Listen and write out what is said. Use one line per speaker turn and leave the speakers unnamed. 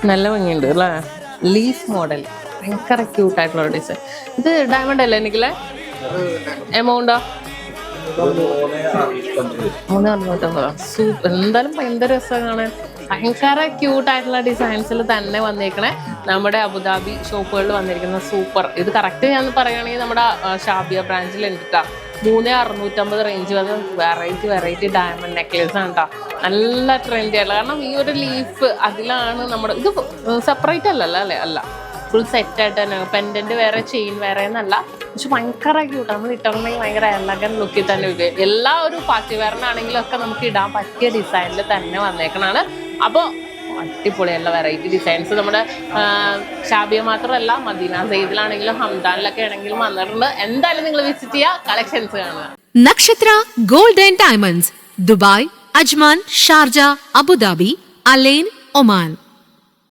നല്ല ഭംഗിയുണ്ട് അല്ലേ? ലീഫ് മോഡൽ ഭയങ്കര ക്യൂട്ടായിട്ടുള്ള ഡിസൈൻ. ഇത് ഡയമണ്ട് അല്ലേ എനിക്കല്ലേ? എമൗണ്ടോ? 3,650. സൂപ്പർ. എന്തായാലും ഭയങ്കര രസം കാണാൻ. ഭയങ്കര ക്യൂട്ടായിട്ടുള്ള ഡിസൈൻസിൽ തന്നെ വന്നേക്കണേ നമ്മുടെ അബുദാബി ഷോപ്പുകളിൽ വന്നിരിക്കുന്ന സൂപ്പർ. ഇത് കറക്റ്റ് ഞാൻ പറയുകയാണെങ്കിൽ നമ്മുടെ ഷാബിയ ബ്രാഞ്ചിൽ ഉണ്ട് 3,650 റേഞ്ച് വന്ന് വെറൈറ്റി ഡയമണ്ട് നെക്ലേസ് ആണ് കേട്ടോ. നല്ല ട്രെൻഡി ആയിട്ടുള്ള, കാരണം ഈ ഒരു ലീഫ് അതിലാണ് നമ്മുടെ ഇത് സെപ്പറേറ്റ് അല്ലല്ലോ അല്ലേ? അല്ല, ഫുൾ സെറ്റ് ആയിട്ട് തന്നെ. പെൻഡന്റ് വേറെ, ചെയിൻ വേറെ എന്നല്ല, പക്ഷെ ഭയങ്കര ക്യൂട്ട്. നമ്മൾ ഇട്ടുണ്ടെങ്കിൽ ഭയങ്കര എലഗൻ ലുക്കിൽ തന്നെ വരും. എല്ലാ ഒരു പാർട്ടി വെയറിനാണെങ്കിലും ഒക്കെ നമുക്ക് ഇടാൻ പറ്റിയ ഡിസൈനിൽ തന്നെ വന്നേക്കണാണ്. അപ്പോൾ അടിപൊളിയുള്ള വെറൈറ്റി ഡിസൈൻസ് നമ്മുടെ ഷാബിയ മാത്രമല്ല, മദീന സെയ്ദിലാണെങ്കിലും ഹംദാനിലൊക്കെ ആണെങ്കിലും വന്നിട്ടുണ്ട്. എന്തായാലും നിങ്ങൾ വിസിറ്റ് ചെയ്യുക, കളക്ഷൻസ് കാണുക.
Nakshatra gold and diamonds, Dubai, Ajman, Sharjah, Abu Dhabi, Al Ain, Oman.